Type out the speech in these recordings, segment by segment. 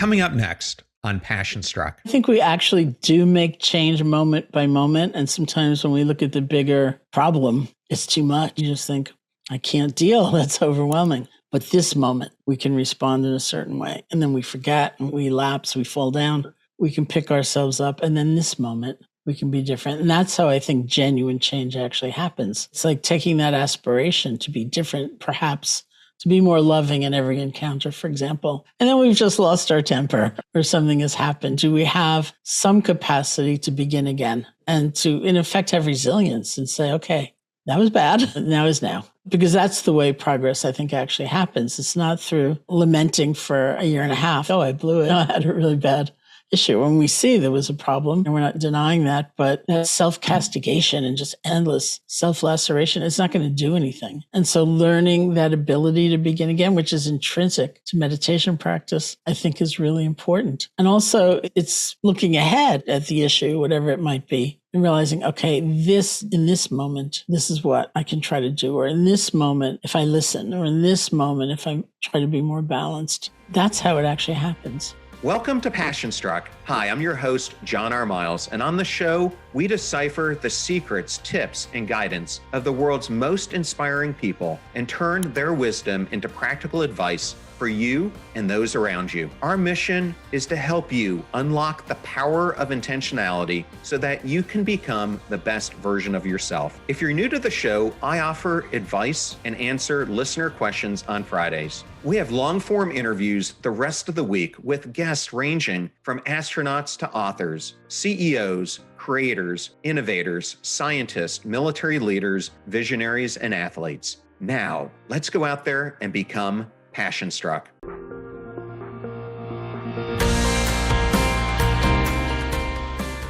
Coming up next on Passion Struck. I think we actually do make change moment by moment. And sometimes when we look at the bigger problem, it's too much. You just think, I can't deal. That's overwhelming. But this moment, we can respond in a certain way. And then we forget and we lapse, we fall down. We can pick ourselves up. And then this moment, we can be different. And that's how I think genuine change actually happens. It's like taking that aspiration to be different, perhaps to be more loving in every encounter, for example. And then we've just lost our temper or something has happened. Do we have some capacity to begin again and to, in effect, have resilience and say, okay, that was bad. Now is now. Because that's the way progress, I think, actually happens. It's not through lamenting for a year and a half. Oh, I blew it. I had a really bad issue. When we see there was a problem, and we're not denying that, but that self-castigation and just endless self-laceration, it's not going to do anything. And so learning that ability to begin again, which is intrinsic to meditation practice, I think is really important. And also it's looking ahead at the issue, whatever it might be, and realizing, okay, in this moment, this is what I can try to do. Or in this moment, if I listen, or in this moment, if I try to be more balanced, that's how it actually happens. Welcome to Passion Struck. Hi, I'm your host, John R. Miles, and on the show, we decipher the secrets, tips, and guidance of the world's most inspiring people and turn their wisdom into practical advice for you and those around you. Our mission is to help you unlock the power of intentionality so that you can become the best version of yourself. If you're new to the show, I offer advice and answer listener questions on Fridays. We have long-form interviews the rest of the week with guests ranging from astronauts to authors, CEOs, creators, innovators, scientists, military leaders, visionaries, and athletes. Now, let's go out there and become Passion Struck.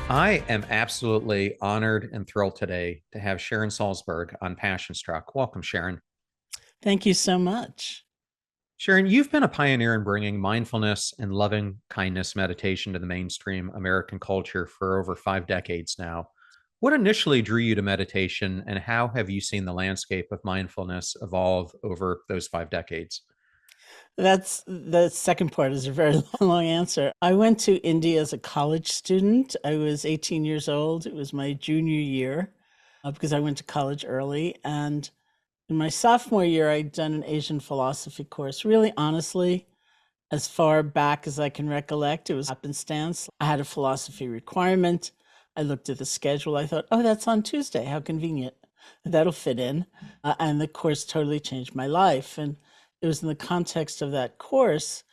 I am absolutely honored and thrilled today to have Sharon Salzberg on Passion Struck. Welcome, Sharon. Thank you so much. Sharon, you've been a pioneer in bringing mindfulness and loving kindness meditation to the mainstream American culture for over 5 decades now. What initially drew you to meditation, and how have you seen the landscape of mindfulness evolve over those 5 decades? That's the second part is a very long answer. I went to India as a college student. I was 18 years old. It was my junior year because I went to college early. And in my sophomore year, I'd done an Asian philosophy course. Really, honestly, as far back as I can recollect, it was happenstance. I had a philosophy requirement. I looked at the schedule. I thought, oh, that's on Tuesday. How convenient. That'll fit in. And the course totally changed my life. And it was in the context of that course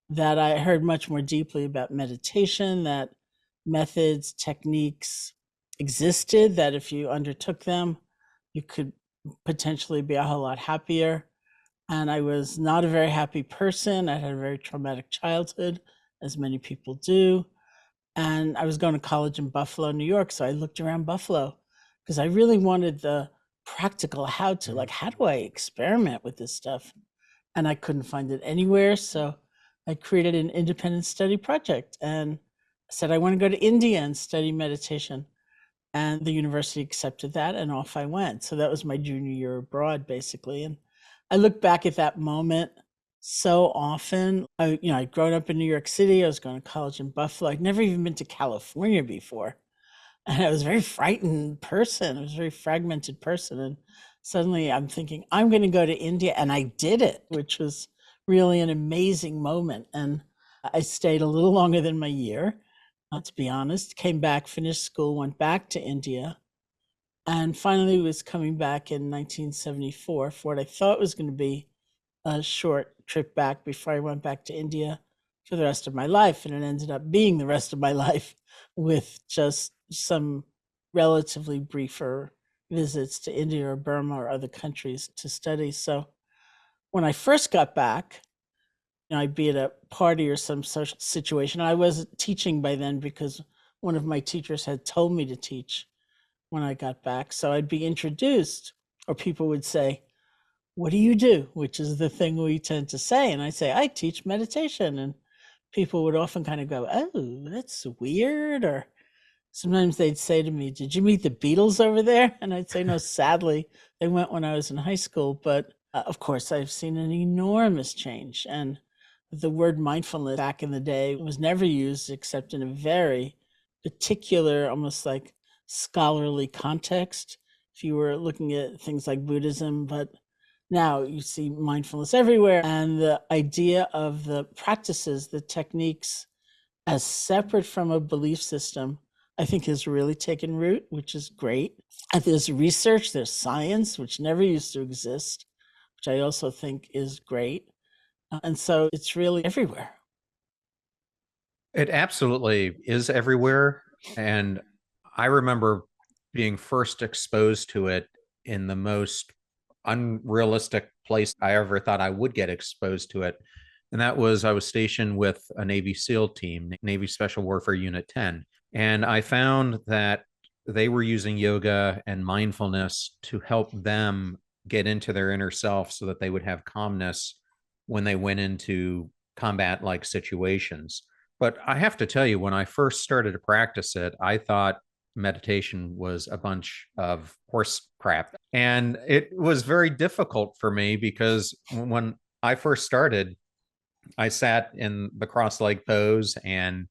that I heard much more deeply about meditation, that methods, techniques existed, that if you undertook them, you could potentially be a whole lot happier. And I was not a very happy person. I had a very traumatic childhood, as many people do. And I was going to college in Buffalo, New York. So I looked around Buffalo because I really wanted the practical how to, like, how do I experiment with this stuff? And I couldn't find it anywhere. So I created an independent study project and said, I want to go to India and study meditation. And the university accepted that, and off I went. So that was my junior year abroad, basically. And I look back at that moment so often. I'd grown up in New York City. I was going to college in Buffalo. I'd never even been to California before. And I was a very frightened person. I was a very fragmented person. And suddenly I'm thinking, I'm going to go to India. And I did it, which was really an amazing moment. And I stayed a little longer than my year, to be honest. Came back, finished school, went back to India, and finally was coming back in 1974 for what I thought was going to be a short trip back before I went back to India for the rest of my life. And it ended up being the rest of my life with just some relatively briefer visits to India or Burma or other countries to study. So when I first got back, I'd be at a party or some social situation. I wasn't teaching by then because one of my teachers had told me to teach when I got back. So I'd be introduced, or people would say, what do you do? Which is the thing we tend to say. And I say, I teach meditation. And people would often kind of go, oh, that's weird. Or sometimes they'd say to me, did you meet the Beatles over there? And I'd say, no, sadly, they went when I was in high school. But of course, I've seen an enormous change. And The word mindfulness back in the day was never used except in a very particular, almost like scholarly context. If you were looking at things like Buddhism, but now you see mindfulness everywhere. And the idea of the practices, the techniques as separate from a belief system, I think has really taken root, which is great. And there's research, there's science, which never used to exist, which I also think is great. And so it's really everywhere. It absolutely is everywhere. And I remember being first exposed to it in the most unrealistic place I ever thought I would get exposed to it. And that was I was stationed with a Navy SEAL team, Navy Special Warfare Unit 10. And I found that they were using yoga and mindfulness to help them get into their inner self so that they would have calmness when they went into combat like situations. But I have to tell you, when I first started to practice it, I thought meditation was a bunch of horse crap. And it was very difficult for me because when I first started, I sat in the cross leg pose and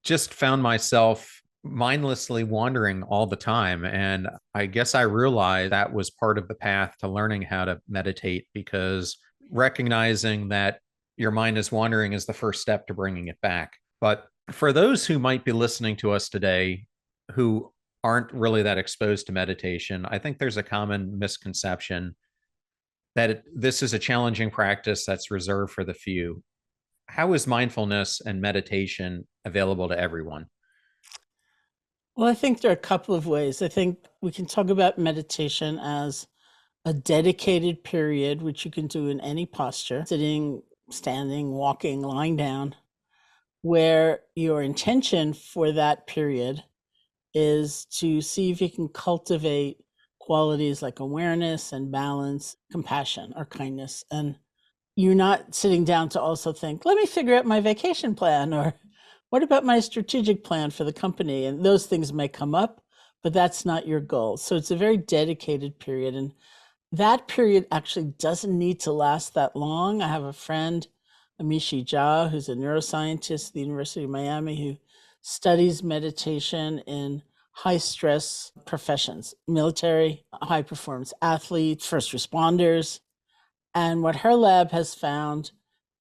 just found myself mindlessly wandering all the time. And I guess I realized that was part of the path to learning how to meditate, because recognizing that your mind is wandering is the first step to bringing it back. But for those who might be listening to us today who aren't really that exposed to meditation, I think there's a common misconception that this is a challenging practice that's reserved for the few. How is mindfulness and meditation available to everyone? Well, I think there are a couple of ways. I think we can talk about meditation as a dedicated period, which you can do in any posture, sitting, standing, walking, lying down, where your intention for that period is to see if you can cultivate qualities like awareness and balance, compassion or kindness. And you're not sitting down to also think, let me figure out my vacation plan, or what about my strategic plan for the company? And those things may come up, but that's not your goal. So it's a very dedicated period. And that period actually doesn't need to last that long. I have a friend, Amishi Jha, who's a neuroscientist at the University of Miami, who studies meditation in high stress professions, military, high performance athletes, first responders. And what her lab has found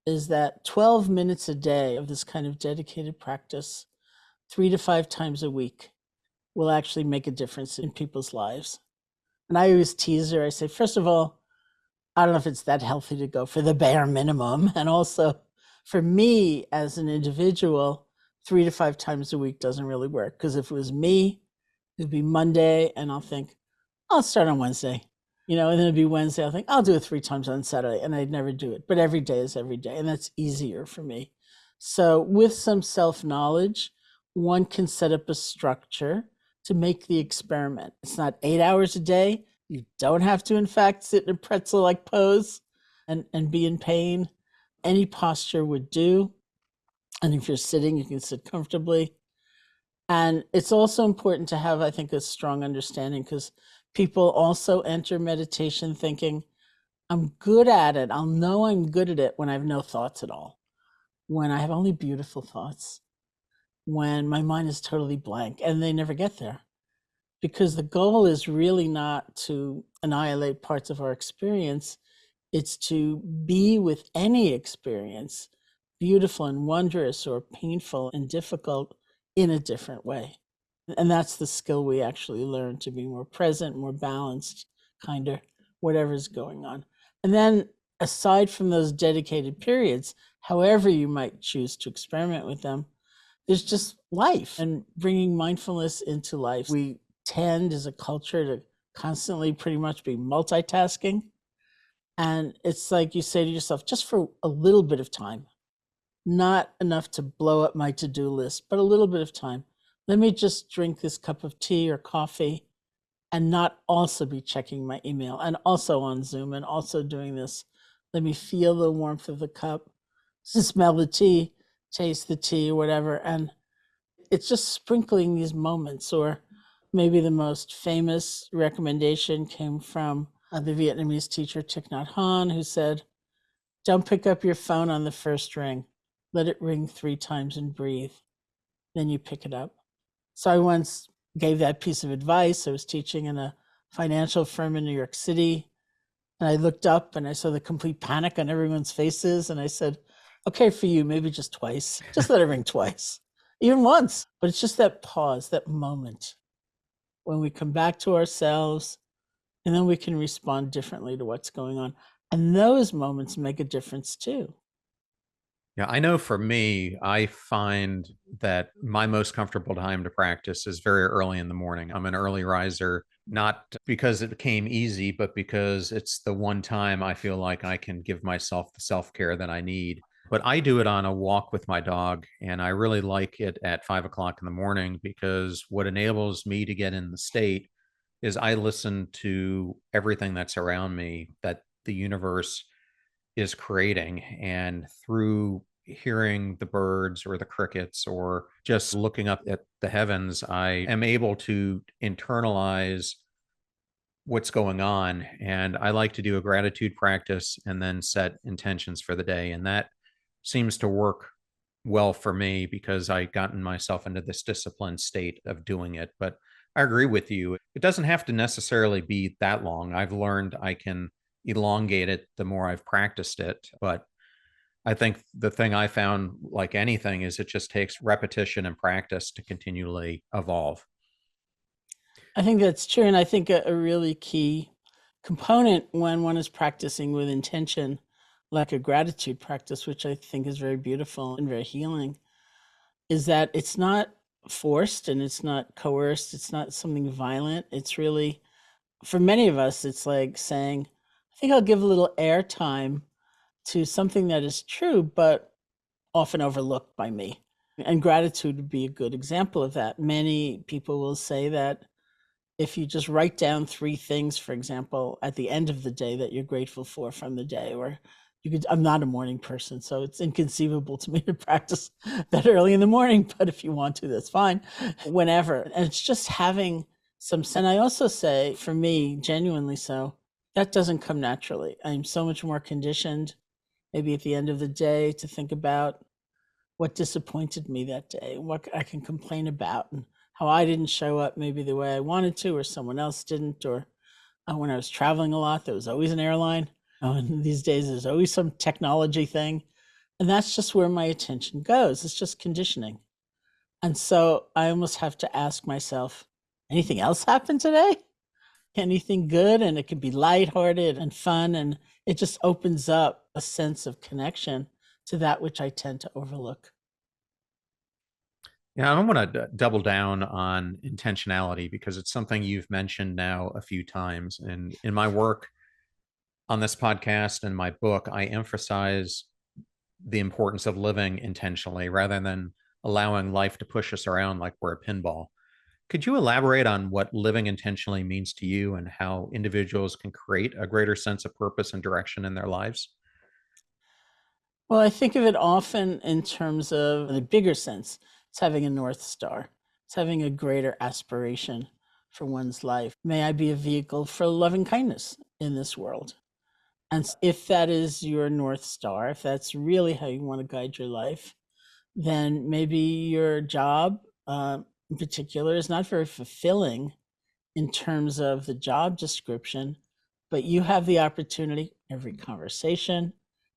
is that 12 minutes a day of this kind of dedicated practice, 3 to 5 times a week, will actually make a difference in people's lives. And I always tease her. I say, first of all, I don't know if it's that healthy to go for the bare minimum. And also, for me as an individual, 3 to 5 times a week doesn't really work. Because if it was me, it'd be Monday, and I'll think, I'll start on Wednesday. And then it'd be Wednesday. I'll think, I'll do it 3 times on Saturday, and I'd never do it. But every day is every day, and that's easier for me. So with some self-knowledge, one can set up a structure to make the experiment. It's not 8 hours a day. You don't have to, in fact, sit in a pretzel-like pose and be in pain. Any posture would do. And if you're sitting, you can sit comfortably. And it's also important to have, I think, a strong understanding, because people also enter meditation thinking, I'm good at it. I'll know I'm good at it when I have no thoughts at all, when I have only beautiful thoughts, when my mind is totally blank, and they never get there. Because the goal is really not to annihilate parts of our experience. It's to be with any experience, beautiful and wondrous or painful and difficult, in a different way. And that's the skill we actually learn, to be more present, more balanced, kinder, whatever's going on. And then aside from those dedicated periods, however you might choose to experiment with them, there's just life and bringing mindfulness into life. We tend as a culture to constantly pretty much be multitasking. And it's like you say to yourself, just for a little bit of time, not enough to blow up my to-do list, but a little bit of time. Let me just drink this cup of tea or coffee and not also be checking my email and also on Zoom and also doing this. Let me feel the warmth of the cup, smell the tea, taste the tea, or whatever. And it's just sprinkling these moments. Or maybe the most famous recommendation came from the Vietnamese teacher Thich Nhat Hanh, who said, Don't pick up your phone on the first ring. Let it ring 3 times and breathe. Then you pick it up. So I once gave that piece of advice. I was teaching in a financial firm in New York City. And I looked up and I saw the complete panic on everyone's faces. And I said, okay, for you, maybe just twice. Just let it ring twice, even once. But it's just that pause, that moment when we come back to ourselves, and then we can respond differently to what's going on. And those moments make a difference too. Yeah, I know for me, I find that my most comfortable time to practice is very early in the morning. I'm an early riser, not because it came easy, but because it's the one time I feel like I can give myself the self-care that I need. But I do it on a walk with my dog, and I really like it at 5 o'clock in the morning because what enables me to get in the state is I listen to everything that's around me that the universe is creating. And through hearing the birds or the crickets or just looking up at the heavens, I am able to internalize what's going on. And I like to do a gratitude practice and then set intentions for the day. And that seems to work well for me because I've gotten myself into this disciplined state of doing it. But I agree with you. It doesn't have to necessarily be that long. I've learned I can elongate it the more I've practiced it. But I think the thing I found, like anything, is it just takes repetition and practice to continually evolve. I think that's true. And I think a really key component when one is practicing with intention, like a gratitude practice, which I think is very beautiful and very healing, is that it's not forced and it's not coerced. It's not something violent. It's really, for many of us, it's like saying, I think I'll give a little airtime to something that is true, but often overlooked by me. And gratitude would be a good example of that. Many people will say that if you just write down 3 things, for example, at the end of the day that you're grateful for from the day, or you could, I'm not a morning person, so it's inconceivable to me to practice that early in the morning, but if you want to, that's fine, whenever. And it's just having some, and I also say, for me, genuinely so, that doesn't come naturally. I'm so much more conditioned, maybe at the end of the day, to think about what disappointed me that day, what I can complain about, and how I didn't show up maybe the way I wanted to, or someone else didn't, or when I was traveling a lot, there was always an airline. And these days, there's always some technology thing. And that's just where my attention goes. It's just conditioning. And so I almost have to ask myself, anything else happen today? Anything good? And it can be lighthearted and fun. And it just opens up a sense of connection to that which I tend to overlook. Yeah, I want to double down on intentionality because it's something you've mentioned now a few times. And in my work on this podcast and my book, I emphasize the importance of living intentionally rather than allowing life to push us around like we're a pinball. Could you elaborate on what living intentionally means to you and how individuals can create a greater sense of purpose and direction in their lives? Well, I think of it often in terms of, in a bigger sense, it's having a North Star. It's having a greater aspiration for one's life. May I be a vehicle for loving kindness in this world? And if that is your North Star, if that's really how you want to guide your life, then maybe your job in particular is not very fulfilling in terms of the job description, but you have the opportunity every conversation,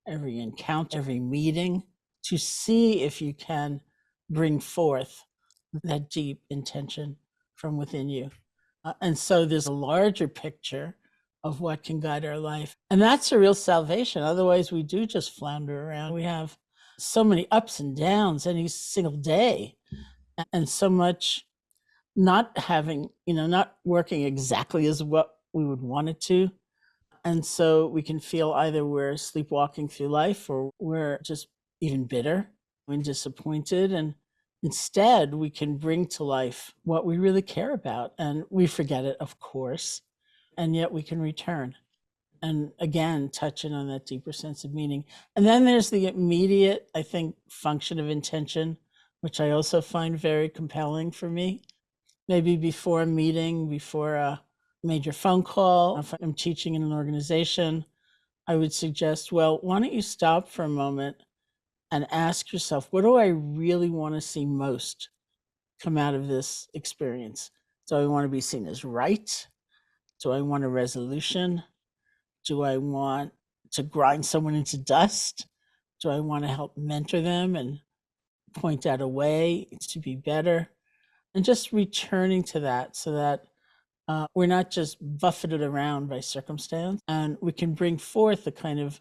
every encounter, every meeting to see if you can bring forth that deep intention from within you. And so there's a larger picture of what can guide our life. And that's a real salvation. Otherwise, we do just flounder around. We have so many ups and downs any single day, and so much not having, not working exactly as what we would want it to. And so we can feel either we're sleepwalking through life or we're just even bitter and disappointed. And instead, we can bring to life what we really care about. And we forget it, of course, and yet we can return. And again, touching on that deeper sense of meaning. And then there's the immediate, I think, function of intention, which I also find very compelling for me. Maybe before a meeting, before a major phone call, if I'm teaching in an organization, I would suggest, well, why don't you stop for a moment and ask yourself, what do I really want to see most come out of this experience? Do I want to be seen as right? Do I want a resolution? Do I want to grind someone into dust? Do I want to help mentor them and point out a way to be better? And just returning to that so that we're not just buffeted around by circumstance, and we can bring forth a kind of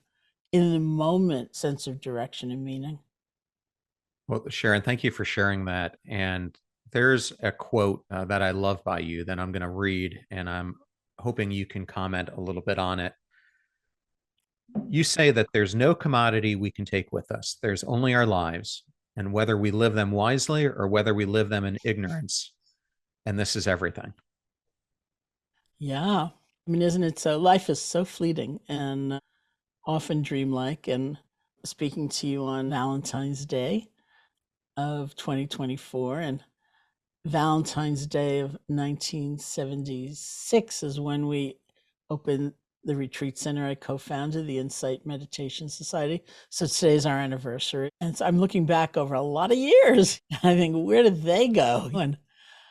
in the moment sense of direction and meaning. Well, Sharon, thank you for sharing that. And there's a quote that I love by you that I'm going to read, and I'm hoping you can comment a little bit on it. You say that there's no commodity we can take with us. There's only our lives, and whether we live them wisely or whether we live them in ignorance. And this is everything. Yeah. I mean, isn't it so? Life is so fleeting and often dreamlike. And speaking to you on Valentine's Day of 2024, and Valentine's Day of 1976 is when we opened the retreat center. I co-founded the Insight Meditation Society. So today's our anniversary. And so I'm looking back over a lot of years. I think, where did they go? And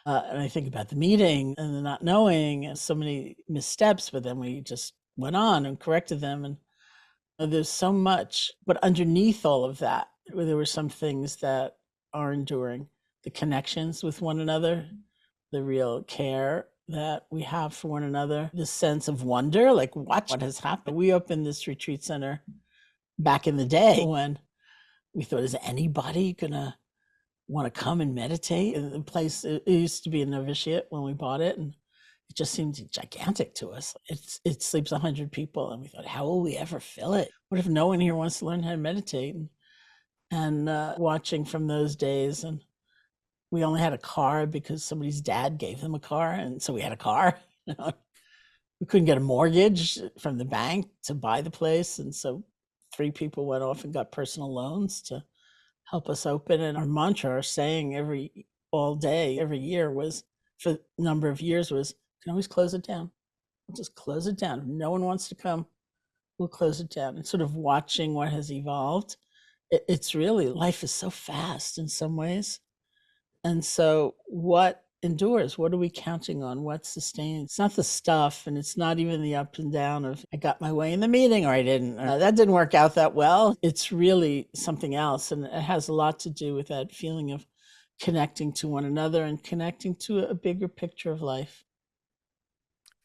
I think about the meeting and the not knowing and so many missteps, but then we just went on and corrected them. And there's so much, but underneath all of that, there were some things that are enduring, the connections with one another, the real care that we have for one another, the sense of wonder, like watch what has happened. We opened this retreat center back in the day when we thought, is anybody gonna want to come and meditate? And the place, it used to be a novitiate when we bought it, and it just seemed gigantic to us. It sleeps 100 people, and we thought, how will we ever fill it? What if no one here wants to learn how to meditate? And watching from those days, and we only had a car because somebody's dad gave them a car, and so we had a car. You know? We couldn't get a mortgage from the bank to buy the place, and so 3 people went off and got personal loans to help us open. And our mantra, our saying all day, every year was, for a number of years, was, can always close it down. We'll just close it down. If no one wants to come, we'll close it down. And sort of watching what has evolved. It's really, life is so fast in some ways. And so what endures? What are we counting on? What sustains? It's not the stuff, and it's not even the up and down of, I got my way in the meeting or I didn't, or that didn't work out that well. It's really something else. And it has a lot to do with that feeling of connecting to one another and connecting to a bigger picture of life.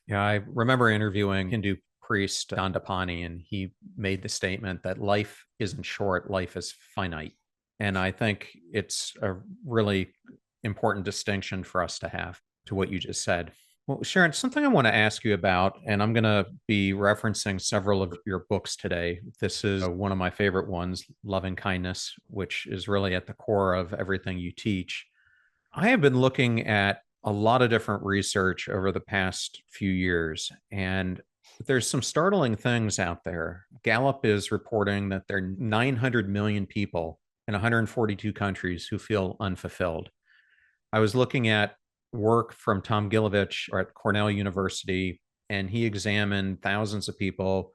Yeah, I remember interviewing Hindu priest Dandapani, and he made the statement that life isn't short, life is finite. And I think it's a really important distinction for us to have to what you just said. Well, Sharon, something I want to ask you about, and I'm going to be referencing several of your books today. This is one of my favorite ones, Loving Kindness, which is really at the core of everything you teach. I have been looking at a lot of different research over the past few years, and there's some startling things out there. Gallup is reporting that there are 900 million people in 142 countries who feel unfulfilled. I was looking at work from Tom Gilovich at Cornell University, and he examined thousands of people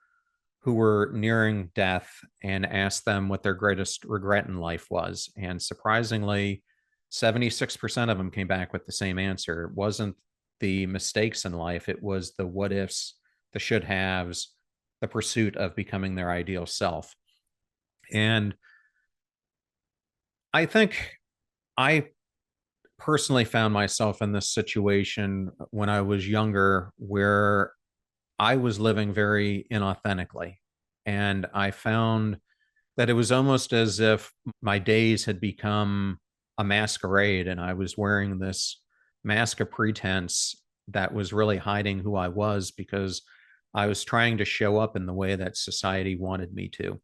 who were nearing death and asked them what their greatest regret in life was. And surprisingly, 76% of them came back with the same answer. It wasn't the mistakes in life, it was the what ifs, the should haves, the pursuit of becoming their ideal self. And I think I personally found myself in this situation when I was younger where I was living very inauthentically. And I found that it was almost as if my days had become a masquerade, and I was wearing this mask of pretense that was really hiding who I was because I was trying to show up in the way that society wanted me to.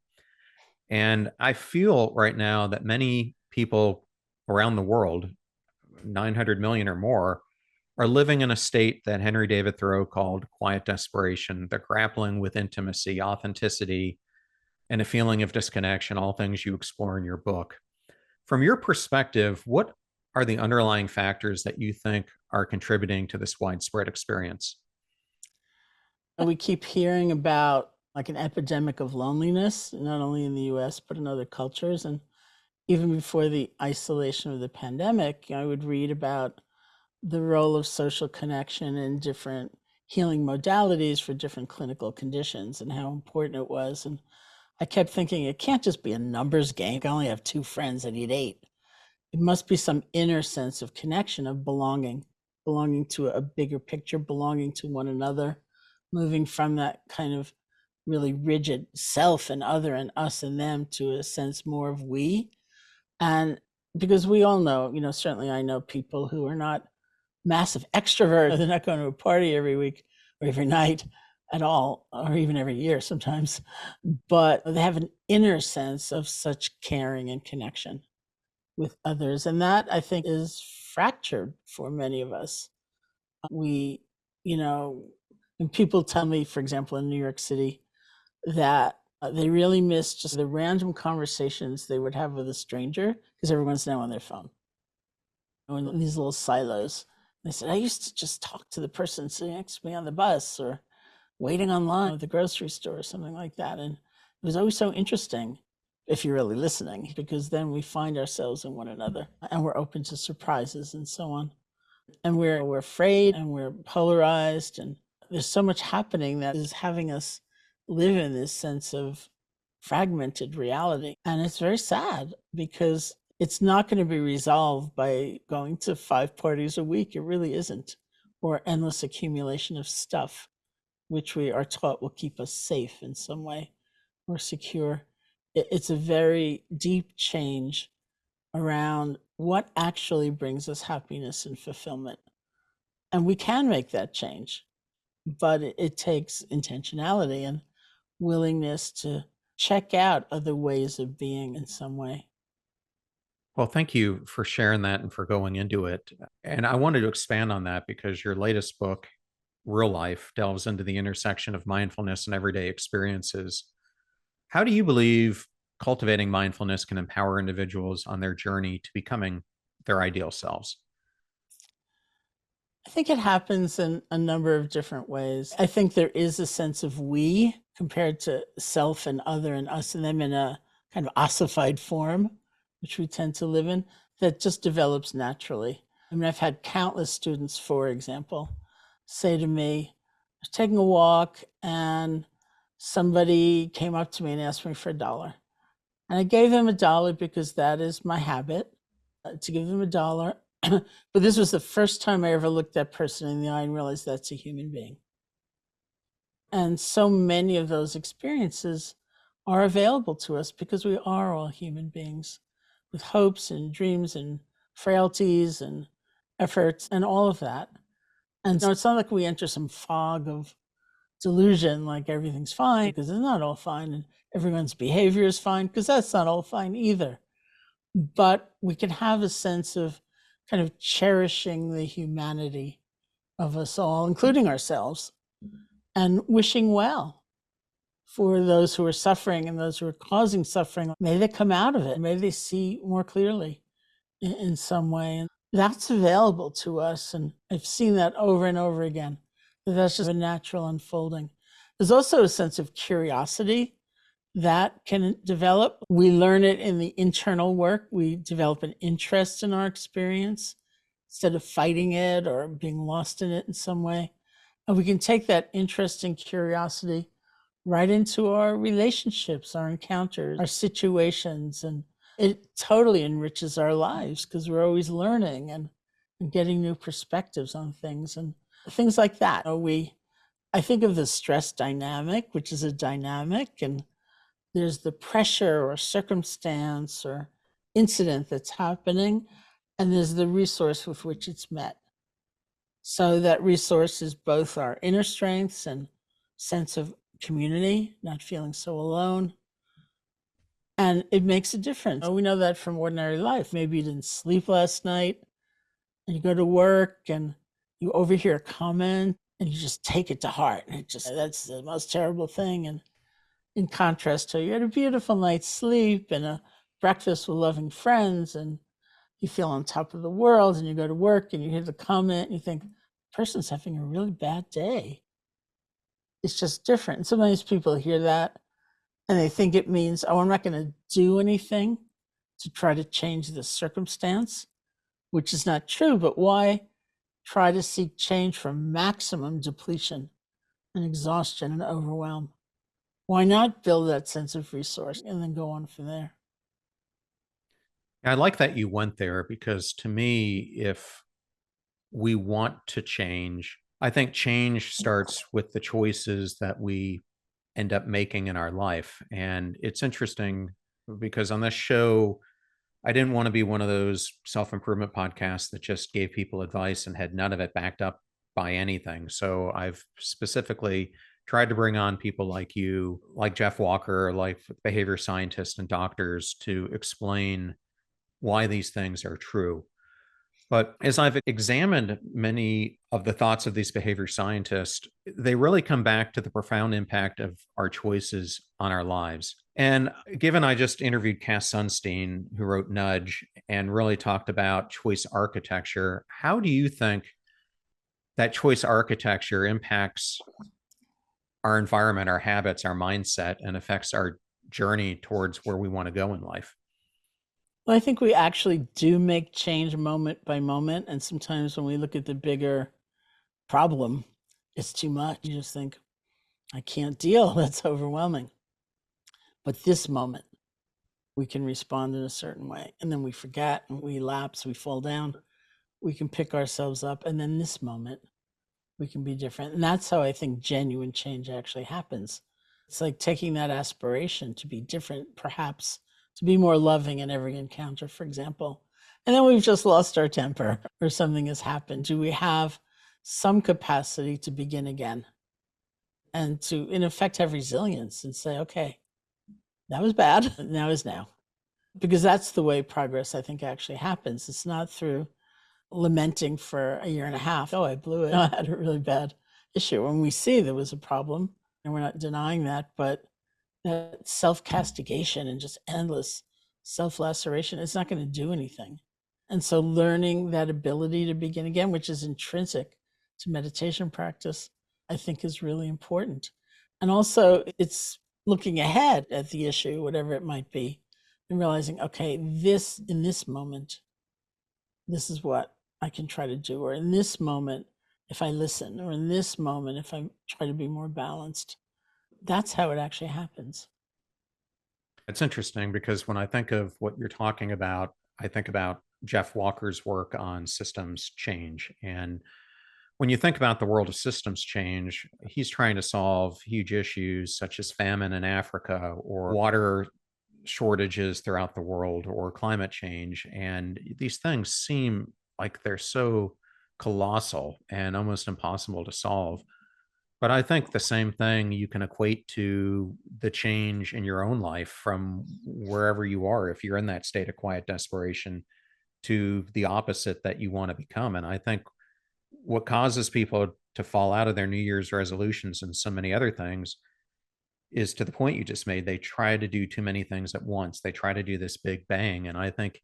And I feel right now that many people around the world, 900 million or more, are living in a state that Henry David Thoreau called quiet desperation. They're grappling with intimacy, authenticity, and a feeling of disconnection, all things you explore in your book. From your perspective, what are the underlying factors that you think are contributing to this widespread experience? And we keep hearing about like an epidemic of loneliness, not only in the US, but in other cultures. And even before the isolation of the pandemic, I would read about the role of social connection in different healing modalities for different clinical conditions and how important it was. And I kept thinking, it can't just be a numbers game. I only have 2 friends, I need 8. It must be some inner sense of connection, of belonging, belonging to a bigger picture, belonging to one another, moving from that kind of really rigid self and other and us and them to a sense more of we. And because we all know, certainly I know people who are not massive extroverts. They're not going to a party every week or every night at all, or even every year sometimes, but they have an inner sense of such caring and connection with others. And that, I think, is fractured for many of us. We, when people tell me, for example, in New York City, that they really miss just the random conversations they would have with a stranger because everyone's now on their phone. In these little silos. They said, I used to just talk to the person sitting next to me on the bus or waiting online at the grocery store or something like that. And it was always so interesting if you're really listening, because then we find ourselves in one another and we're open to surprises and so on. And we're afraid and we're polarized, and there's so much happening that is having us live in this sense of fragmented reality. And it's very sad because it's not going to be resolved by going to 5 parties a week. It really isn't. Or endless accumulation of stuff, which we are taught will keep us safe in some way or secure. It's a very deep change around what actually brings us happiness and fulfillment. And we can make that change, but it takes intentionality and willingness to check out other ways of being in some way. Well, thank you for sharing that and for going into it. And I wanted to expand on that because your latest book, Real Life, delves into the intersection of mindfulness and everyday experiences. How do you believe cultivating mindfulness can empower individuals on their journey to becoming their ideal selves? I think it happens in a number of different ways. I think there is a sense of we compared to self and other and us and them in a kind of ossified form, which we tend to live in, that just develops naturally. I mean, I've had countless students, for example, say to me, I was taking a walk and somebody came up to me and asked me for $1. And I gave them $1 because that is my habit, to give them $1. But this was the first time I ever looked that person in the eye and realized that's a human being. And so many of those experiences are available to us because we are all human beings with hopes and dreams and frailties and efforts and all of that. And so it's not like we enter some fog of delusion, like everything's fine, because it's not all fine, and everyone's behavior is fine, because that's not all fine either. But we can have a sense of kind of cherishing the humanity of us all, including ourselves, and wishing well for those who are suffering and those who are causing suffering. May they come out of it. May they see more clearly in some way. And that's available to us. And I've seen that over and over again. That's just a natural unfolding. There's also a sense of curiosity that can develop. We learn it in the internal work. We develop an interest in our experience instead of fighting it or being lost in it in some way. And we can take that interest and curiosity right into our relationships, our encounters, our situations. And it totally enriches our lives because we're always learning and getting new perspectives on things and things like that. I think of the stress dynamic, which is a dynamic, and there's the pressure or circumstance or incident that's happening, and there's the resource with which it's met. So that resource is both our inner strengths and sense of community, not feeling so alone. And it makes a difference. We know that from ordinary life. Maybe you didn't sleep last night and you go to work and you overhear a comment and you just take it to heart. And that's the most terrible thing. And in contrast to you had a beautiful night's sleep and a breakfast with loving friends and you feel on top of the world, and you go to work and you hear the comment and you think, the person's having a really bad day. It's just different. And sometimes people hear that and they think it means, oh, I'm not going to do anything to try to change the circumstance, which is not true. But why try to seek change from maximum depletion and exhaustion and overwhelm? Why not build that sense of resource and then go on from there? I like that you went there because to me, if we want to change, I think change starts with the choices that we end up making in our life. And it's interesting because on this show, I didn't want to be one of those self improvement podcasts that just gave people advice and had none of it backed up by anything. So I've specifically tried to bring on people like you, like Jeff Walker, like behavior scientists and doctors to explain why these things are true. But as I've examined many of the thoughts of these behavior scientists, they really come back to the profound impact of our choices on our lives. And given I just interviewed Cass Sunstein, who wrote Nudge and really talked about choice architecture, how do you think that choice architecture impacts our environment, our habits, our mindset, and affects our journey towards where we want to go in life? Well, I think we actually do make change moment by moment. And sometimes when we look at the bigger problem, it's too much. You just think, I can't deal. That's overwhelming. But this moment, we can respond in a certain way. And then we forget and we lapse, we fall down. We can pick ourselves up. And then this moment, we can be different. And that's how I think genuine change actually happens. It's like taking that aspiration to be different, perhaps to be more loving in every encounter, for example. And then we've just lost our temper or something has happened. Do we have some capacity to begin again and to, in effect, have resilience and say, okay, that was bad. Now is now. Because that's the way progress, I think, actually happens. It's not through lamenting for a year and a half. Oh, I blew it. I had a really bad issue. When we see there was a problem, and we're not denying that, but that self-castigation and just endless self-laceration, it's not going to do anything. And so learning that ability to begin again, which is intrinsic to meditation practice, I think is really important. And also it's looking ahead at the issue, whatever it might be, and realizing, okay, this in this moment, this is what I can try to do. Or in this moment, if I listen, or in this moment, if I try to be more balanced, that's how it actually happens. It's interesting because when I think of what you're talking about, I think about Jeff Walker's work on systems change. And when you think about the world of systems change, he's trying to solve huge issues such as famine in Africa or water shortages throughout the world or climate change. And these things seem like they're so colossal and almost impossible to solve. But I think the same thing you can equate to the change in your own life from wherever you are, if you're in that state of quiet desperation, to the opposite that you want to become. And I think what causes people to fall out of their New Year's resolutions and so many other things is to the point you just made. They try to do too many things at once. They try to do this big bang. And I think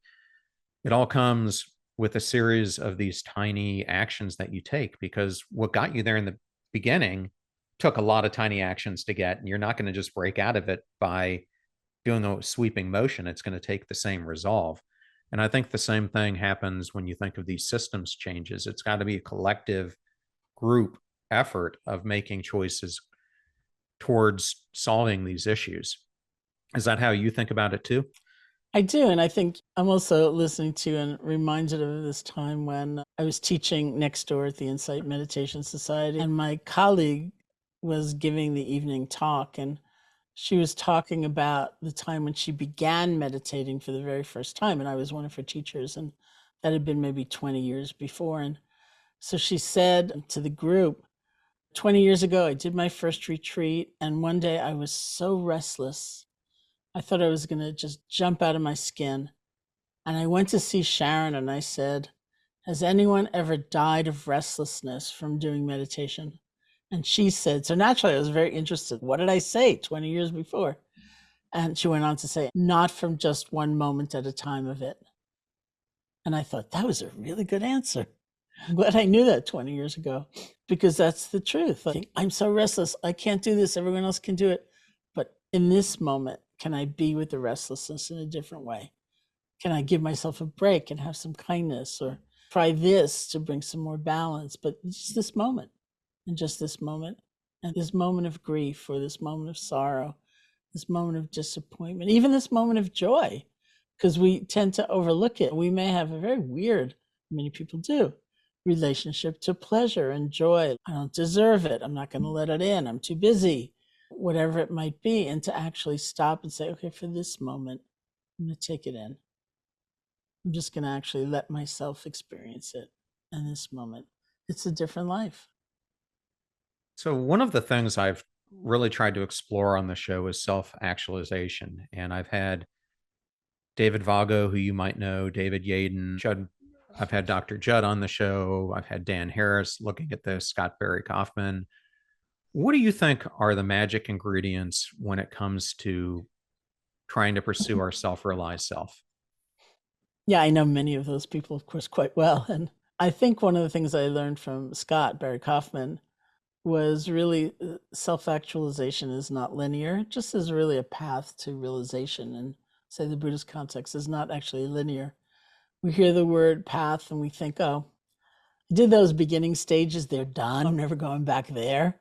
it all comes with a series of these tiny actions that you take, because what got you there in the beginning took a lot of tiny actions to get. And you're not going to just break out of it by doing a sweeping motion. It's going to take the same resolve. And I think the same thing happens when you think of these systems changes. It's got to be a collective group effort of making choices towards solving these issues. Is that how you think about it too? I do. And I think I'm also listening to and reminded of this time when I was teaching next door at the Insight Meditation Society. And my colleague was giving the evening talk. And she was talking about the time when she began meditating for the very first time. And I was one of her teachers. And that had been maybe 20 years before. And so she said to the group, 20 years ago, I did my first retreat. And one day I was so restless. I thought I was going to just jump out of my skin. And I went to see Sharon and I said, has anyone ever died of restlessness from doing meditation? And she said, so naturally I was very interested. What did I say 20 years before? And she went on to say, not from just one moment at a time of it. And I thought that was a really good answer. I'm glad I knew that 20 years ago, because that's the truth. Like, I'm so restless. I can't do this. Everyone else can do it. But in this moment, can I be with the restlessness in a different way? Can I give myself a break and have some kindness, or try this to bring some more balance? But just this moment, and just this moment, and this moment of grief, or this moment of sorrow, this moment of disappointment, even this moment of joy, because we tend to overlook it. We may have a very weird, many people do, relationship to pleasure and joy. I don't deserve it. I'm not going to let it in. I'm too busy, whatever it might be. And to actually stop and say, okay, for this moment, I'm going to take it in. I'm just going to actually let myself experience it in this moment. It's a different life. So, one of the things I've really tried to explore on the show is self-actualization. And I've had David Vago, who you might know, David Yaden, Judd. I've had Dr. Judd on the show. I've had Dan Harris looking at this, Scott Barry Kaufman. What do you think are the magic ingredients when it comes to trying to pursue our self-realized self? Yeah, I know many of those people, of course, quite well. And I think one of the things I learned from Scott Barry Kaufman was really self-actualization is not linear, just is really a path to realization. And say the Buddhist context is not actually linear. We hear the word path and we think, oh, I did those beginning stages, they're done. I'm never going back there.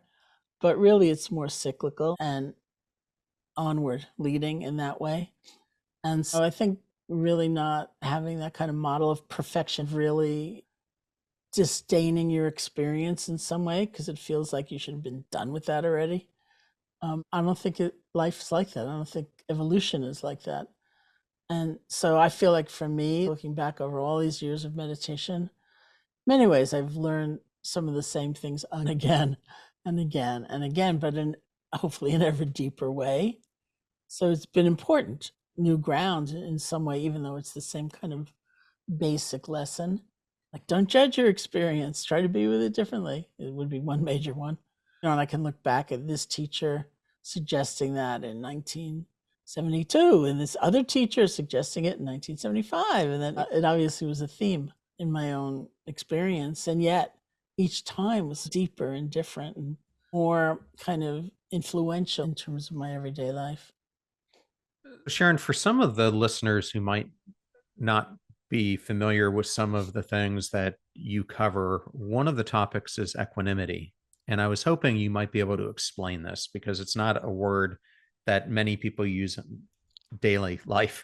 But really, it's more cyclical and onward leading in that way. And so I think really not having that kind of model of perfection, really disdaining your experience in some way because it feels like you should have been done with that already. I don't think life's like that. I don't think evolution is like that. And so I feel like for me, looking back over all these years of meditation, many ways I've learned some of the same things and again and again and again, but in hopefully in ever deeper way. So it's been important, new ground in some way, even though it's the same kind of basic lesson. Like, don't judge your experience, try to be with it differently. It would be one major one. And I can look back at this teacher suggesting that in 1972, and this other teacher suggesting it in 1975. And then it obviously was a theme in my own experience. And yet each time was deeper and different and more kind of influential in terms of my everyday life. Sharon, for some of the listeners who might not be familiar with some of the things that you cover, one of the topics is equanimity. And I was hoping you might be able to explain this because it's not a word that many people use in daily life.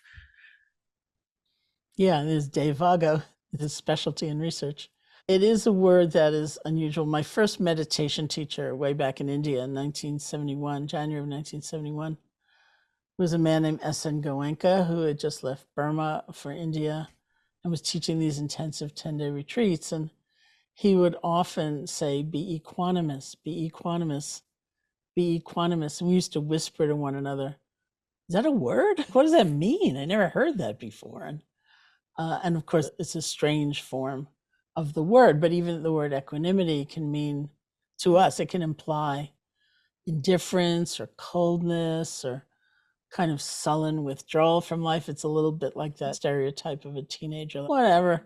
Yeah, it is Dave Vago, his specialty in research. It is a word that is unusual. My first meditation teacher way back in India in 1971, January of 1971, was a man named S.N. Goenka who had just left Burma for India and was teaching these intensive 10-day retreats. And he would often say, be equanimous, be equanimous, be equanimous. And we used to whisper to one another, is that a word? What does that mean? I never heard that before. And of course, it's a strange form of the word, but even the word equanimity can mean, to us, it can imply indifference or coldness or kind of sullen withdrawal from life. It's a little bit like that stereotype of a teenager, whatever,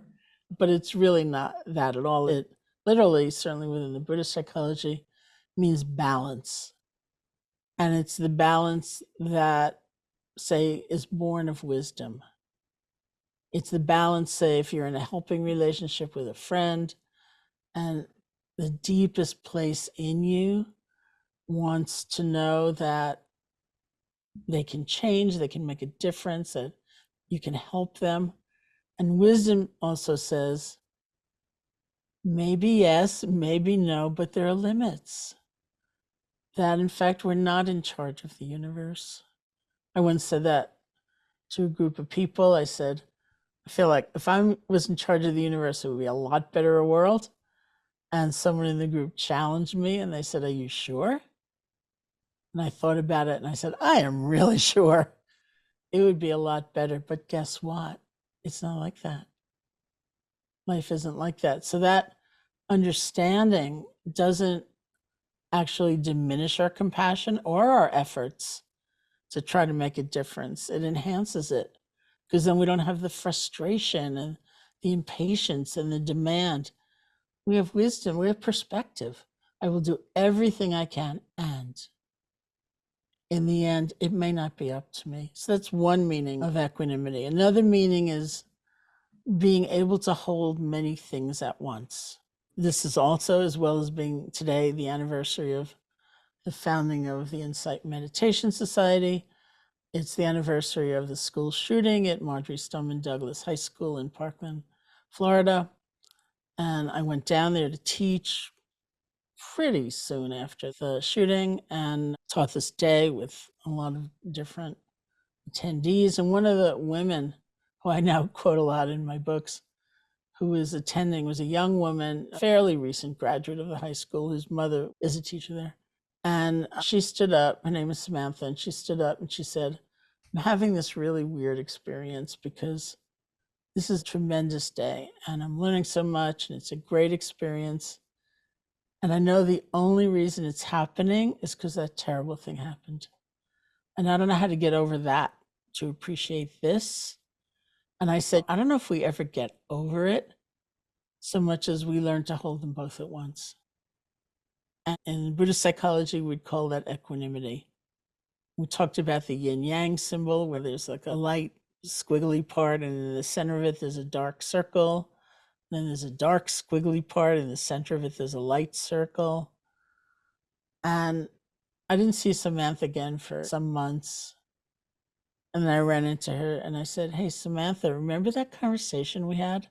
but it's really not that at all. It literally, certainly within the Buddhist psychology, means balance. And it's the balance that, say, is born of wisdom. It's the balance, say, if you're in a helping relationship with a friend and the deepest place in you wants to know that they can change, they can make a difference, that you can help them. And wisdom also says, maybe yes, maybe no, but there are limits. That in fact, we're not in charge of the universe. I once said that to a group of people. I said, I feel like if I was in charge of the universe, it would be a lot better a world. And someone in the group challenged me and they said, are you sure? And I thought about it and I said, I am really sure it would be a lot better. But guess what? It's not like that. Life isn't like that. So that understanding doesn't actually diminish our compassion or our efforts to try to make a difference. It enhances it because then we don't have the frustration and the impatience and the demand We have wisdom, we have perspective. I will do everything I can, and in the end, it may not be up to me. So that's one meaning of equanimity. Another meaning is being able to hold many things at once. This is also, as well as being today the anniversary of the founding of the Insight Meditation Society. It's the anniversary of the school shooting at Marjorie Stoneman Douglas High School in Parkland, Florida. And I went down there to teach pretty soon after the shooting and taught this day with a lot of different attendees. And one of the women who I now quote a lot in my books, who was attending, was a young woman, fairly recent graduate of the high school, whose mother is a teacher there. And she stood up, her name is Samantha, and she stood up and she said, I'm having this really weird experience because this is a tremendous day and I'm learning so much and it's a great experience. And I know the only reason it's happening is because that terrible thing happened. And I don't know how to get over that to appreciate this. And I said, I don't know if we ever get over it so much as we learn to hold them both at once. And in Buddhist psychology, we'd call that equanimity. We talked about the yin yang symbol, where there's like a light squiggly part, and in the center of it, there's a dark circle. Then there's a dark squiggly part, and in the center of it, there's a light circle. And I didn't see Samantha again for some months. And then I ran into her and I said, Hey, Samantha, remember that conversation we had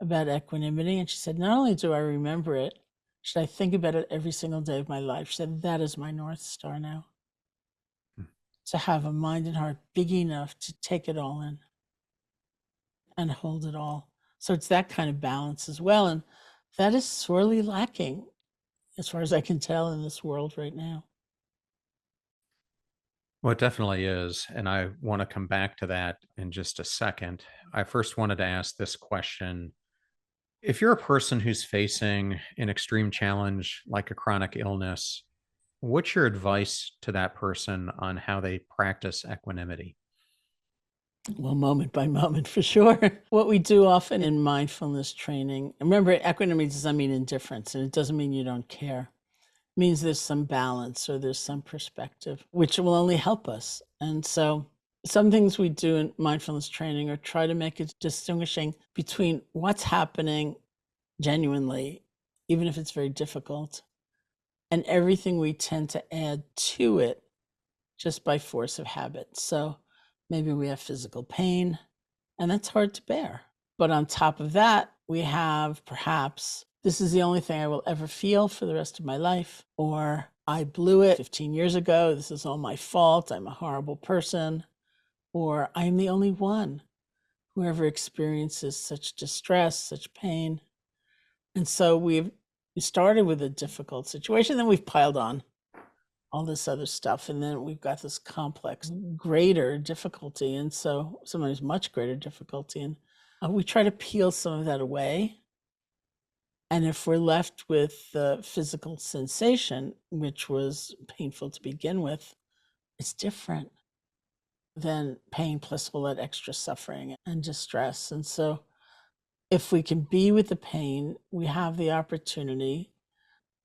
about equanimity? And she said, Not only do I remember it, should I think about it every single day of my life? She said, That is my North Star now. To have a mind and heart big enough to take it all in and hold it all. So it's that kind of balance as well. And that is sorely lacking, as far as I can tell, in this world right now. Well, it definitely is. And I want to come back to that in just a second. I first wanted to ask this question. If you're a person who's facing an extreme challenge like a chronic illness, what's your advice to that person on how they practice equanimity? Well, moment by moment, for sure. What we do often in mindfulness training, remember, equanimity doesn't mean indifference, and it doesn't mean you don't care. It means there's some balance or there's some perspective, which will only help us. And so some things we do in mindfulness training are try to make it distinguishing between what's happening genuinely, even if it's very difficult, and everything we tend to add to it just by force of habit. So maybe we have physical pain, and that's hard to bear. But on top of that, we have perhaps, this is the only thing I will ever feel for the rest of my life, or I blew it 15 years ago. This is all my fault. I'm a horrible person, or I'm the only one who ever experiences such distress, such pain. And so we started with a difficult situation, then we've piled on all this other stuff. And then we've got this complex, greater difficulty. And so sometimes much greater difficulty. And we try to peel some of that away. And if we're left with the physical sensation, which was painful to begin with, it's different than pain plus all that extra suffering and distress. And so if we can be with the pain, we have the opportunity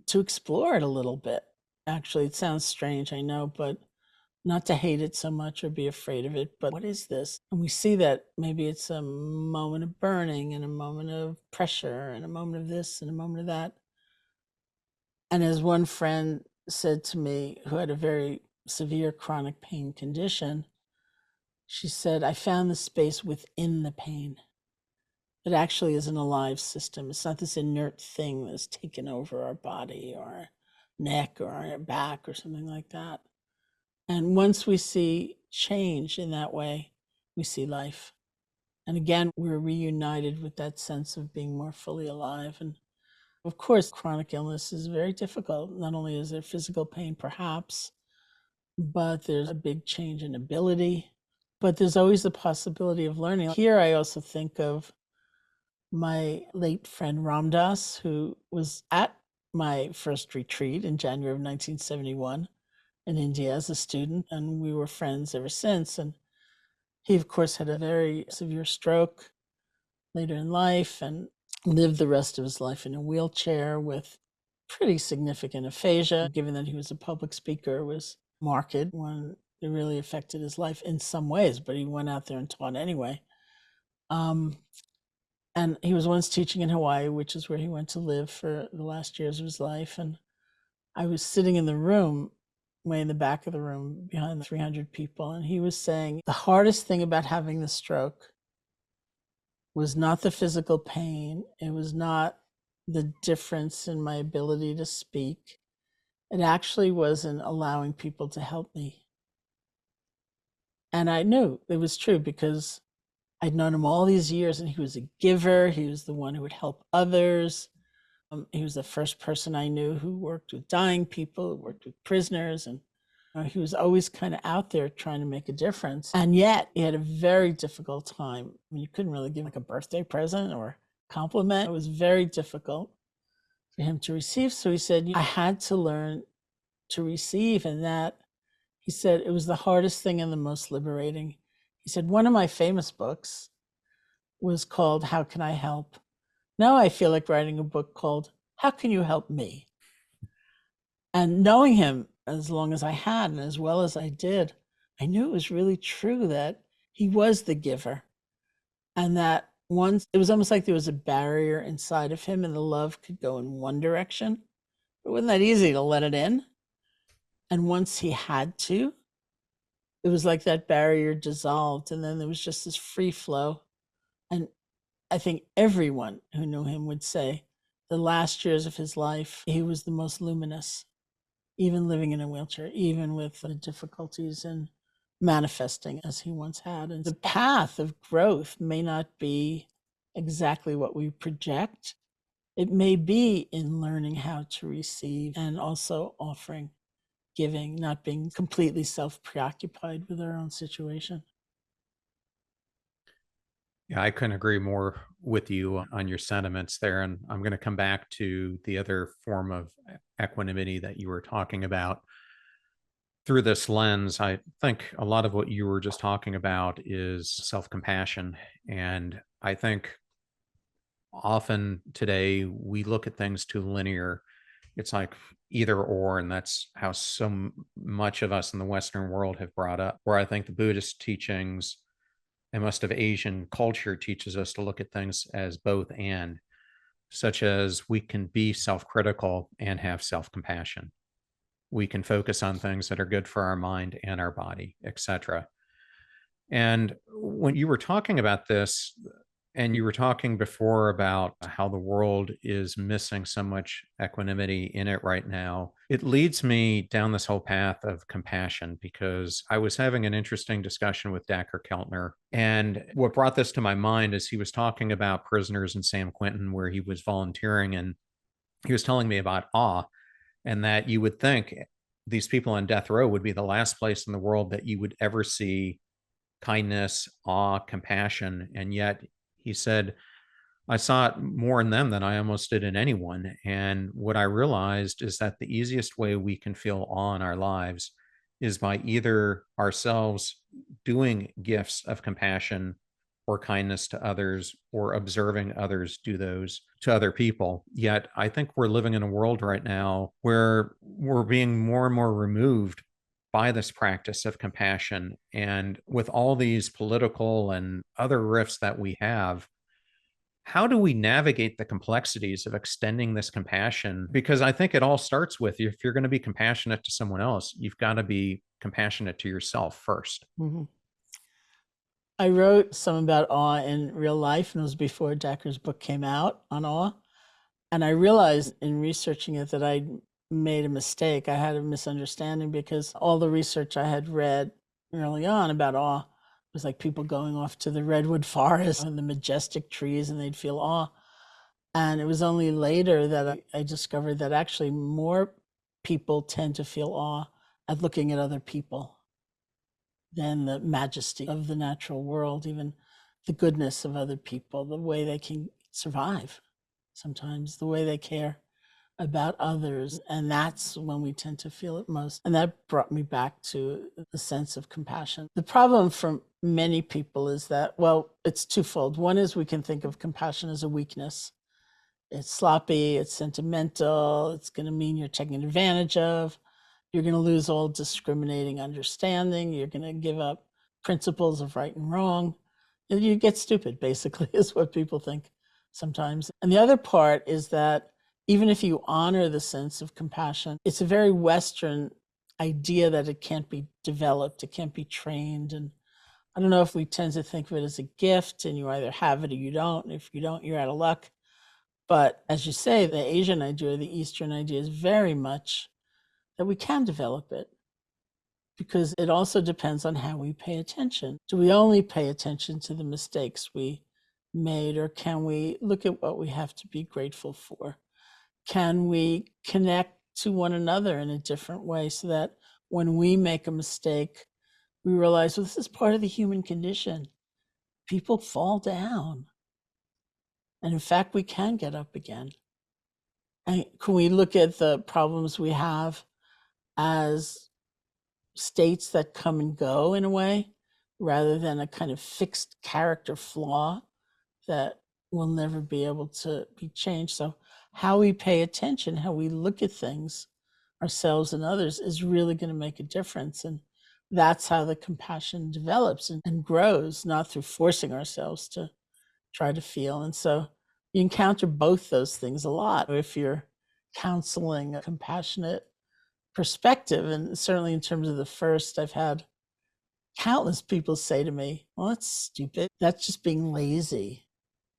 to explore it a little bit. Actually, it sounds strange, I know, but not to hate it so much or be afraid of it, but what is this? And we see that maybe it's a moment of burning and a moment of pressure and a moment of this and a moment of that. And as one friend said to me, who had a very severe chronic pain condition, she said, I found the space within the pain. It actually is an alive system. It's not this inert thing that's taken over our body or our neck or our back or something like that. And once we see change in that way, we see life. And again, we're reunited with that sense of being more fully alive. And of course, chronic illness is very difficult. Not only is there physical pain, perhaps, but there's a big change in ability. But there's always the possibility of learning. Here, I also think of my late friend Ram Dass, who was at my first retreat in January of 1971 in India as a student, and we were friends ever since. And he, of course, had a very severe stroke later in life and lived the rest of his life in a wheelchair with pretty significant aphasia. Given that he was a public speaker, was marked when it really affected his life in some ways, but he went out there and taught anyway. And he was once teaching in Hawaii, which is where he went to live for the last years of his life. And I was sitting in the room, way in the back of the room, behind the 300 people, and he was saying the hardest thing about having the stroke was not the physical pain. It was not the difference in my ability to speak. It actually was in allowing people to help me. And I knew it was true because I'd known him all these years, and he was a giver. He was the one who would help others. He was the first person I knew who worked with dying people, who worked with prisoners, and he was always kind of out there trying to make a difference. And yet he had a very difficult time. I mean, you couldn't really give like a birthday present or compliment. It was very difficult for him to receive. So he said, I had to learn to receive, and that, he said, it was the hardest thing and the most liberating. He said, one of my famous books was called How Can I Help? Now I feel like writing a book called How Can You Help Me? And knowing him as long as I had and as well as I did, I knew it was really true that he was the giver. And that once, it was almost like there was a barrier inside of him and the love could go in one direction. It wasn't that easy to let it in. And once he had to, it was like that barrier dissolved, and then there was just this free flow. And I think everyone who knew him would say the last years of his life, he was the most luminous, even living in a wheelchair, even with the difficulties in manifesting as he once had. And the path of growth may not be exactly what we project. It may be in learning how to receive and also offering, giving, not being completely self-preoccupied with our own situation. Yeah, I couldn't agree more with you on your sentiments there. And I'm going to come back to the other form of equanimity that you were talking about. Through this lens, I think a lot of what you were just talking about is self-compassion. And I think often today we look at things too linear. It's like either or, and that's how so much of us in the Western world have brought up, where I think the Buddhist teachings and most of Asian culture teaches us to look at things as both and, such as we can be self-critical and have self-compassion. We can focus on things that are good for our mind and our body, etc. And when you were talking about this, and you were talking before about how the world is missing so much equanimity in it right now, it leads me down this whole path of compassion, because I was having an interesting discussion with Dacher Keltner. And what brought this to my mind is he was talking about prisoners in San Quentin where he was volunteering. And he was telling me about awe, and that you would think these people on death row would be the last place in the world that you would ever see kindness, awe, compassion. And yet he said, I saw it more in them than I almost did in anyone. And what I realized is that the easiest way we can feel awe in our lives is by either ourselves doing gifts of compassion or kindness to others, or observing others do those to other people. Yet I think we're living in a world right now where we're being more and more removed by this practice of compassion. And with all these political and other rifts that we have, how do we navigate the complexities of extending this compassion? Because I think it all starts with, if you're going to be compassionate to someone else, you've got to be compassionate to yourself first. Mm-hmm. I wrote some about awe in real life, and it was before Dacher's book came out on awe. And I realized in researching it that I made a mistake. I had a misunderstanding, because all the research I had read early on about awe was like people going off to the redwood forest and the majestic trees and they'd feel awe. And it was only later that I discovered that actually more people tend to feel awe at looking at other people than the majesty of the natural world, even the goodness of other people, the way they can survive, sometimes the way they care about others. And that's when we tend to feel it most. And that brought me back to the sense of compassion. The problem for many people is that, well, it's twofold. One is we can think of compassion as a weakness. It's sloppy, it's sentimental, it's going to mean you're taken advantage of. You're going to lose all discriminating understanding. You're going to give up principles of right and wrong. You get stupid, basically, is what people think sometimes. And the other part is that even if you honor the sense of compassion, it's a very Western idea that it can't be developed, it can't be trained. And I don't know if we tend to think of it as a gift and you either have it or you don't. And if you don't, you're out of luck. But as you say, the Asian idea, the Eastern idea is very much that we can develop it, because it also depends on how we pay attention. Do we only pay attention to the mistakes we made, or can we look at what we have to be grateful for? Can we connect to one another in a different way so that when we make a mistake, we realize, well, this is part of the human condition. People fall down. And in fact, we can get up again. And can we look at the problems we have as states that come and go in a way, rather than a kind of fixed character flaw that will never be able to be changed? So how we pay attention, how we look at things, ourselves and others, is really going to make a difference. And that's how the compassion develops and grows, not through forcing ourselves to try to feel. And so you encounter both those things a lot if you're counseling a compassionate perspective. And certainly in terms of the first, I've had countless people say to me, well, that's stupid. That's just being lazy.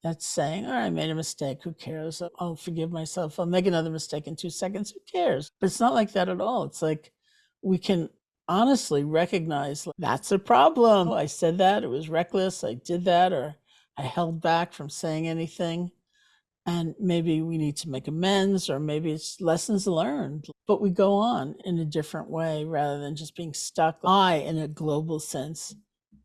That's saying, all right, I made a mistake. Who cares? I'll forgive myself. I'll make another mistake in 2 seconds. Who cares? But it's not like that at all. It's like we can honestly recognize that's a problem. I said that. It was reckless. I did that, or I held back from saying anything. And maybe we need to make amends, or maybe it's lessons learned, but we go on in a different way rather than just being stuck. I, in a global sense,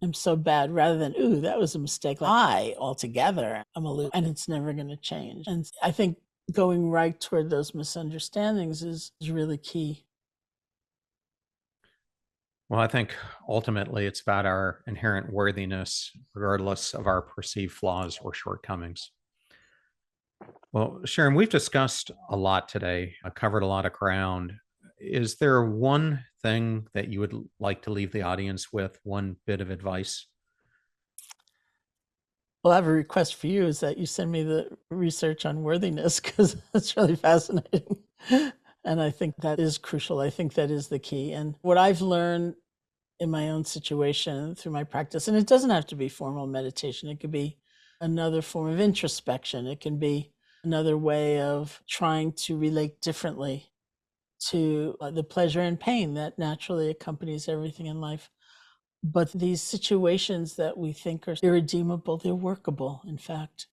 am so bad, rather than, ooh, that was a mistake. Like, I altogether am a loser and it's never going to change. And I think going right toward those misunderstandings is really key. Well, I think ultimately it's about our inherent worthiness, regardless of our perceived flaws or shortcomings. Well, Sharon, we've discussed a lot today, covered a lot of ground. Is there one thing that you would like to leave the audience with, one bit of advice? Well, I have a request for you, is that you send me the research on worthiness, because it's really fascinating. And I think that is crucial. I think that is the key. And what I've learned in my own situation through my practice, and it doesn't have to be formal meditation, it could be another form of introspection, it can be another way of trying to relate differently to the pleasure and pain that naturally accompanies everything in life. But these situations that we think are irredeemable, they're workable, in fact,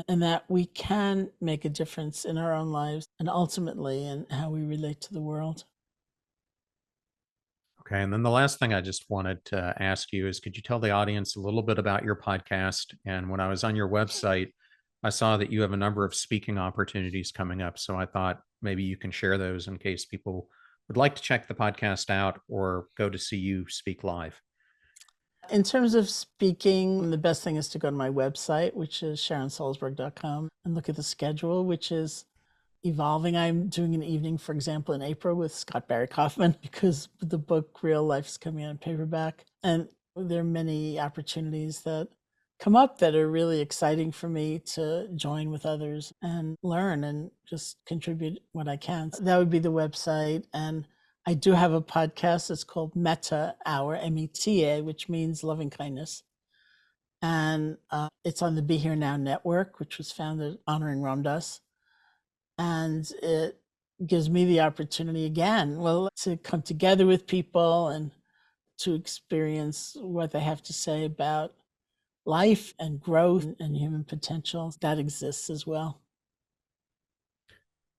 and that we can make a difference in our own lives and ultimately in how we relate to the world. Okay. And then the last thing I just wanted to ask you is, could you tell the audience a little bit about your podcast? And when I was on your website, I saw that you have a number of speaking opportunities coming up. So I thought maybe you can share those in case people would like to check the podcast out or go to see you speak live. In terms of speaking, the best thing is to go to my website, which is SharonSalzberg.com, and look at the schedule, which is evolving. I'm doing an evening, for example, in April with Scott Barry Kaufman, because the book Real Life is coming out in paperback. And there are many opportunities that come up that are really exciting for me to join with others and learn and just contribute what I can. That would be the website. And I do have a podcast. It's called Metta Hour, META, which means loving kindness. And it's on the Be Here Now network, which was founded honoring Ram Dass. And it gives me the opportunity again, well, to come together with people and to experience what they have to say about life and growth and human potential. That exists as well.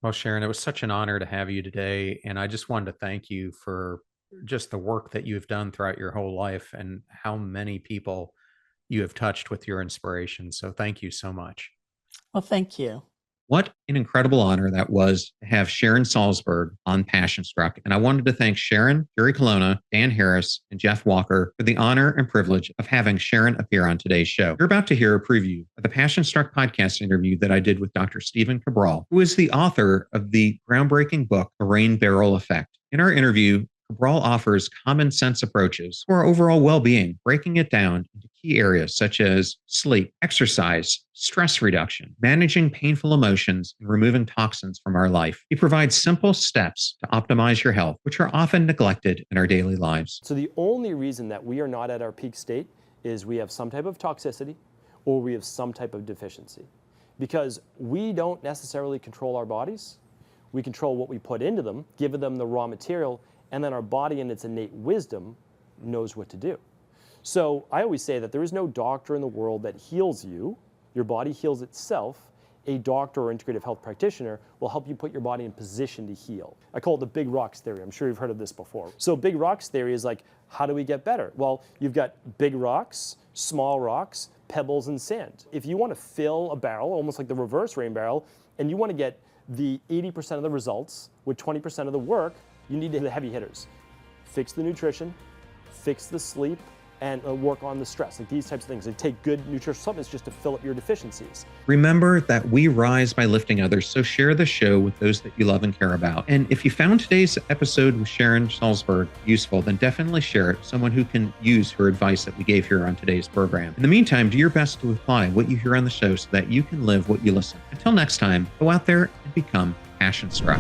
Well, Sharon, it was such an honor to have you today. And I just wanted to thank you for just the work that you've done throughout your whole life and how many people you have touched with your inspiration. So thank you so much. Well, thank you. What an incredible honor that was to have Sharon Salzberg on Passion Struck. And I wanted to thank Sharon, Jerry Colonna, Dan Harris, and Jeff Walker for the honor and privilege of having Sharon appear on today's show. You're about to hear a preview of the Passion Struck podcast interview that I did with Dr. Stephen Cabral, who is the author of the groundbreaking book, The Rain Barrel Effect. In our interview, Cabral offers common sense approaches to our overall well-being, breaking it down into key areas such as sleep, exercise, stress reduction, managing painful emotions, and removing toxins from our life. He provides simple steps to optimize your health, which are often neglected in our daily lives. So the only reason that we are not at our peak state is we have some type of toxicity or we have some type of deficiency. Because we don't necessarily control our bodies. We control what we put into them, give them the raw material, and then our body in its innate wisdom knows what to do. So I always say that there is no doctor in the world that heals you. Your body heals itself. A doctor or integrative health practitioner will help you put your body in position to heal. I call it the big rocks theory. I'm sure you've heard of this before. So big rocks theory is like, how do we get better? Well, you've got big rocks, small rocks, pebbles, and sand. If you want to fill a barrel, almost like the reverse rain barrel, and you want to get the 80% of the results with 20% of the work, you need to hit the heavy hitters. Fix the nutrition, fix the sleep, and work on the stress, like these types of things. And take good nutritional supplements just to fill up your deficiencies. Remember that we rise by lifting others, so share the show with those that you love and care about. And if you found today's episode with Sharon Salzberg useful, then definitely share it with someone who can use her advice that we gave here on today's program. In the meantime, do your best to apply what you hear on the show so that you can live what you listen. Until next time, go out there and become passion struck.